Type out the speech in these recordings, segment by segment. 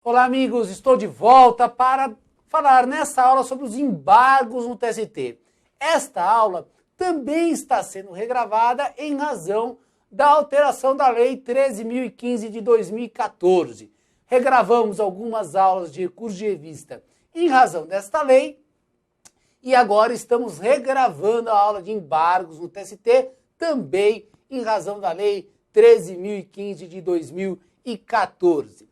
Olá amigos, estou de volta para falar nessa aula sobre os embargos no TST. Esta aula também está sendo regravada em razão da alteração da Lei 13.015 de 2014. Regravamos algumas aulas de recurso de revista em razão desta lei e agora estamos regravando a aula de embargos no TST também em razão da Lei 13.015 de 2014.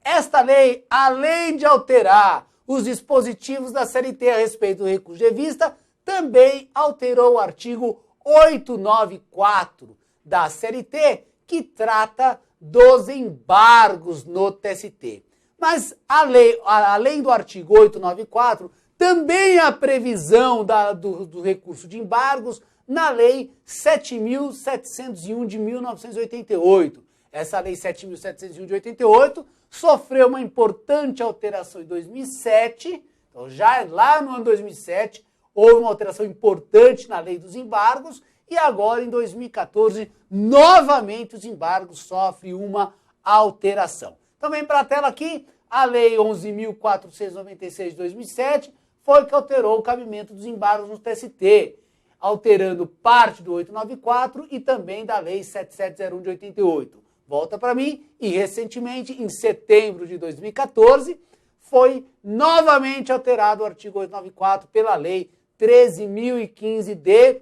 Esta lei, além de alterar os dispositivos da CLT a respeito do recurso de revista, também alterou o artigo 894 da CLT, que trata dos embargos no TST. Mas, além do artigo 894, também há previsão do recurso de embargos na Lei 7.701 de 1988. Essa Lei 7.701 de 88 sofreu uma importante alteração em 2007, então já lá no ano 2007 houve uma alteração importante na Lei dos Embargos e agora em 2014 novamente os embargos sofrem uma alteração. Então vem para a tela aqui, a Lei 11.496 de 2007 foi que alterou o cabimento dos embargos no TST, alterando parte do 894 e também da Lei 7701 de 88. Volta para mim e recentemente, em setembro de 2014, foi novamente alterado o artigo 894 pela Lei 13.015 de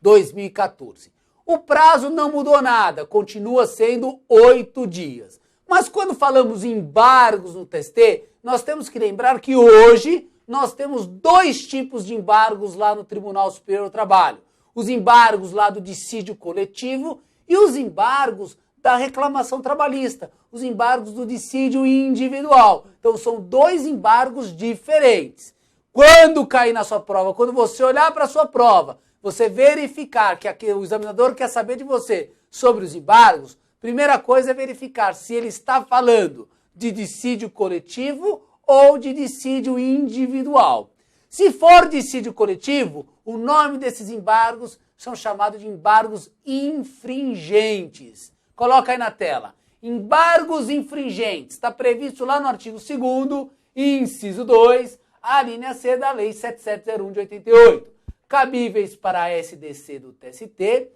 2014. O prazo não mudou nada, continua sendo 8 dias. Mas quando falamos em embargos no TST, nós temos que lembrar que hoje nós temos dois tipos de embargos lá no Tribunal Superior do Trabalho. Os embargos lá do dissídio coletivo e os embargos da reclamação trabalhista, os embargos do dissídio individual. Então são dois embargos diferentes. Quando cair na sua prova, quando você olhar para a sua prova, você verificar que o examinador quer saber de você sobre os embargos, primeira coisa é verificar se ele está falando de dissídio coletivo ou de dissídio individual. Se for dissídio coletivo, o nome desses embargos são chamados de embargos infringentes. Coloca aí na tela. Embargos infringentes. Está previsto lá no artigo 2º, inciso 2, a linha C da Lei 7701 de 88. Cabíveis para a SDC do TST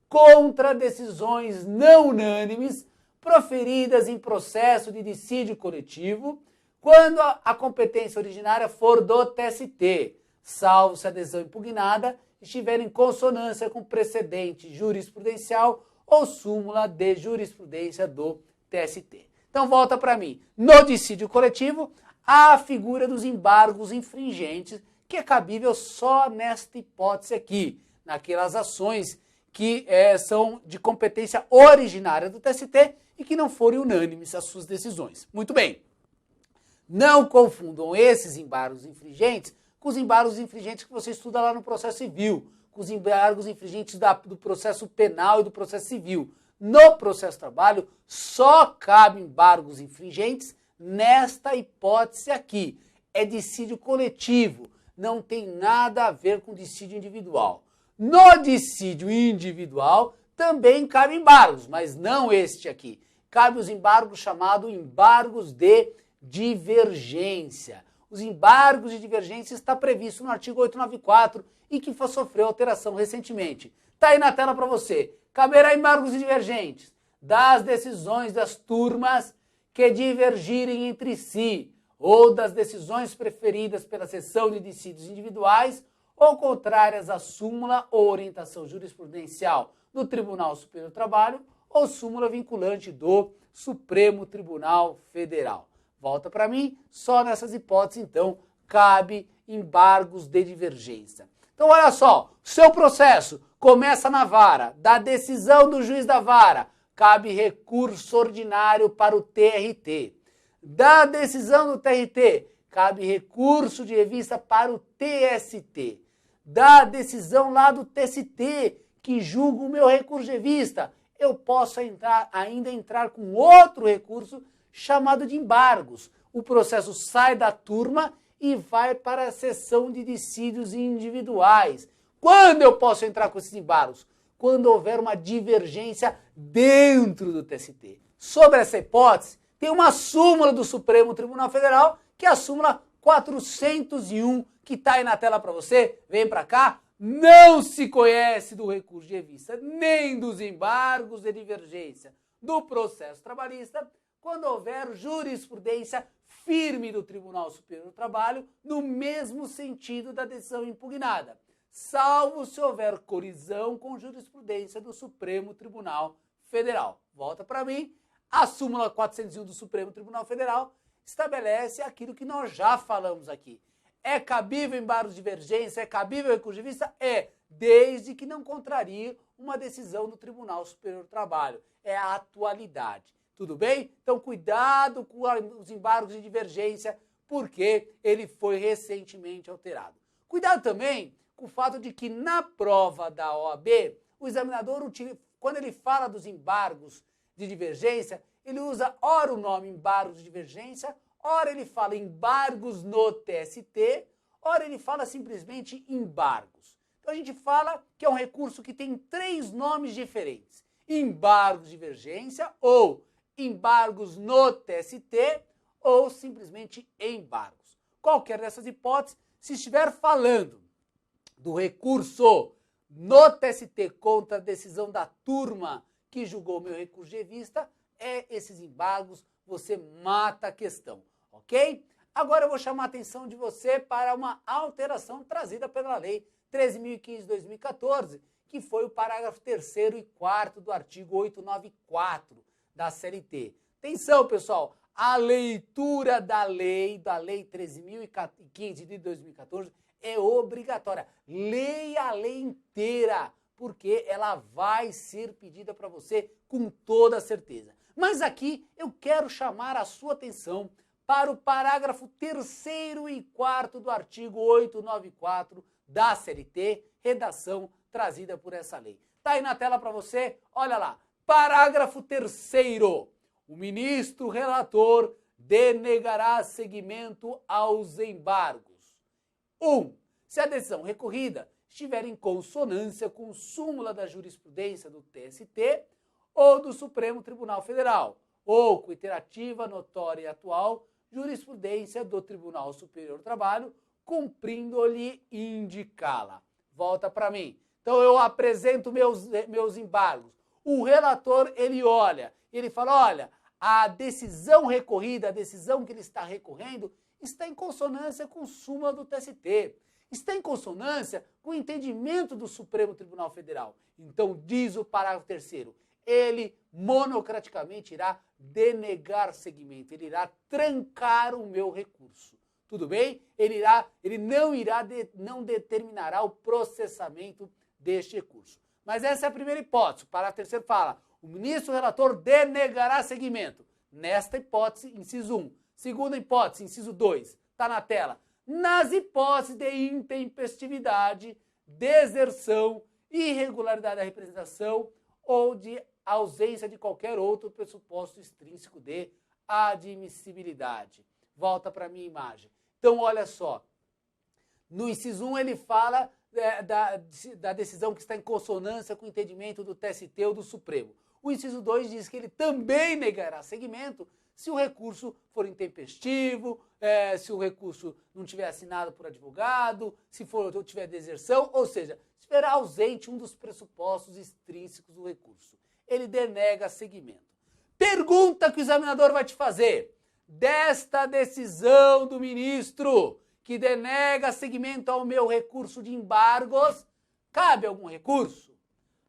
contra decisões não unânimes proferidas em processo de dissídio coletivo quando a competência originária for do TST, salvo se a decisão impugnada estiver em consonância com precedente jurisprudencial ou súmula de jurisprudência do TST. Então volta para mim. No dissídio coletivo, há a figura dos embargos infringentes, que é cabível só nesta hipótese aqui, naquelas ações que são de competência originária do TST e que não forem unânimes as suas decisões. Muito bem. Não confundam esses embargos infringentes com os embargos infringentes que você estuda lá no processo civil, com os embargos infringentes do processo penal e do processo civil. No processo trabalho, só cabe embargos infringentes nesta hipótese aqui. É dissídio coletivo, não tem nada a ver com dissídio individual. No dissídio individual, também cabe embargos, mas não este aqui. Cabe os embargos chamados embargos de divergência. Os embargos de divergência está previsto no artigo 894 e que sofreu alteração recentemente. Está aí na tela para você. Caberá embargos divergentes das decisões das turmas que divergirem entre si ou das decisões preferidas pela seção de dissídios individuais ou contrárias à súmula ou orientação jurisprudencial do Tribunal Superior do Trabalho ou súmula vinculante do Supremo Tribunal Federal. Volta para mim, só nessas hipóteses, então, cabe embargos de divergência. Então, olha só, seu processo começa na vara, da decisão do juiz da vara, cabe recurso ordinário para o TRT. Da decisão do TRT, cabe recurso de revista para o TST. Da decisão lá do TST, que julga o meu recurso de revista, eu posso ainda entrar com outro recurso chamado de embargos. O processo sai da turma e vai para a seção de dissídios individuais. Quando eu posso entrar com esses embargos? Quando houver uma divergência dentro do TST. Sobre essa hipótese, tem uma súmula do Supremo Tribunal Federal, que é a súmula 401, que está aí na tela para você. Vem para cá. Não se conhece do recurso de revista, nem dos embargos de divergência do processo trabalhista, quando houver jurisprudência firme do Tribunal Superior do Trabalho no mesmo sentido da decisão impugnada, salvo se houver colisão com jurisprudência do Supremo Tribunal Federal. Volta para mim, a súmula 401 do Supremo Tribunal Federal estabelece aquilo que nós já falamos aqui. É cabível embargo de divergência? É cabível recurso de vista? É, desde que não contrarie uma decisão do Tribunal Superior do Trabalho. É a atualidade. Tudo bem? Então, cuidado com os embargos de divergência, porque ele foi recentemente alterado. Cuidado também com o fato de que na prova da OAB, o examinador, quando ele fala dos embargos de divergência, ele usa ora o nome embargos de divergência, ora ele fala embargos no TST, ora ele fala simplesmente embargos. Então a gente fala que é um recurso que tem 3 nomes diferentes. Embargos de divergência, ou embargos no TST, ou simplesmente embargos. Qualquer dessas hipóteses, se estiver falando do recurso no TST contra a decisão da turma que julgou o meu recurso de revista, esses embargos, você mata a questão. Ok? Agora eu vou chamar a atenção de você para uma alteração trazida pela Lei 13.015/2014, que foi o parágrafo 3º e 4º do artigo 894 da CLT. Atenção, pessoal, a leitura da Lei 13.015 de 2014 é obrigatória. Leia a lei inteira, porque ela vai ser pedida para você com toda certeza. Mas aqui eu quero chamar a sua atenção para o parágrafo 3º e 4º do artigo 894 da CLT, redação trazida por essa lei. Está aí na tela para você, olha lá. Parágrafo 3º. O ministro relator denegará seguimento aos embargos. 1. Se a decisão recorrida estiver em consonância com súmula da jurisprudência do TST ou do Supremo Tribunal Federal, ou com iterativa, notória e atual jurisprudência do Tribunal Superior do Trabalho, cumprindo-lhe indicá-la. Volta para mim. Então eu apresento meus embargos. O relator, ele olha, ele fala, olha, a decisão recorrida, a decisão que ele está recorrendo, está em consonância com súmula do TST. Está em consonância com o entendimento do Supremo Tribunal Federal. Então, diz o parágrafo 3º, ele monocraticamente irá denegar seguimento, ele irá trancar o meu recurso. Tudo bem? Ele não determinará o processamento deste recurso. Mas essa é a primeira hipótese. O parágrafo 3º fala, o ministro relator denegará seguimento. Nesta hipótese, inciso 1. Segunda hipótese, inciso 2, está na tela. Nas hipóteses de intempestividade, deserção, irregularidade da representação ou de ausência de qualquer outro pressuposto extrínseco de admissibilidade. Volta para a minha imagem. Então, olha só. No inciso 1, ele fala da decisão que está em consonância com o entendimento do TST ou do Supremo. O inciso 2 diz que ele também negará seguimento se o recurso for intempestivo, se o recurso não tiver assinado por advogado, se tiver deserção, ou seja, se estiver ausente um dos pressupostos extrínsecos do recurso. Ele denega seguimento. Pergunta que o examinador vai te fazer. Desta decisão do ministro que denega seguimento ao meu recurso de embargos, cabe algum recurso?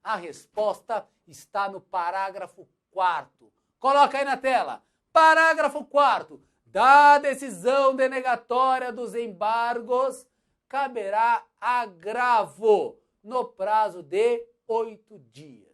A resposta está no parágrafo 4º. Coloca aí na tela. Parágrafo 4º. Da decisão denegatória dos embargos, caberá agravo no prazo de 8 dias.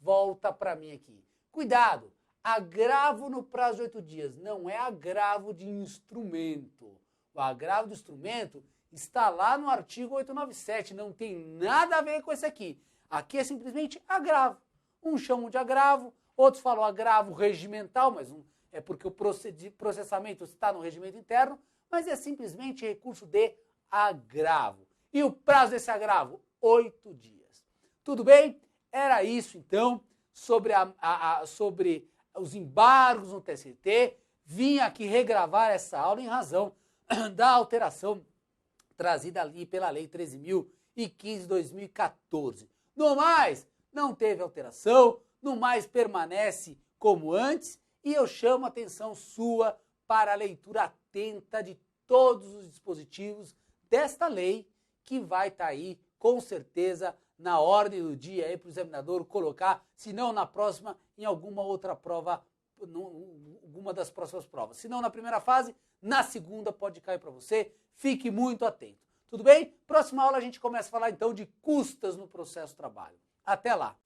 Volta para mim aqui. Cuidado, agravo no prazo de 8 dias não é agravo de instrumento. O agravo de instrumento está lá no artigo 897, não tem nada a ver com esse aqui. Aqui é simplesmente agravo. Uns chamam de agravo, outros falam agravo regimental, mas é porque o processamento está no regimento interno, mas é simplesmente recurso de agravo. E o prazo desse agravo? 8 dias. Tudo bem? Era isso, então, sobre os embargos no TST. Vim aqui regravar essa aula em razão da alteração trazida ali pela Lei 13.015/2014. No mais, não teve alteração, no mais permanece como antes, e eu chamo a atenção sua para a leitura atenta de todos os dispositivos desta lei, que vai estar aí, com certeza, na ordem do dia aí para o examinador colocar, se não na próxima, em alguma outra prova, alguma das próximas provas. Se não na primeira fase, na segunda pode cair para você. Fique muito atento. Tudo bem? Próxima aula a gente começa a falar então de custas no processo trabalho. Até lá!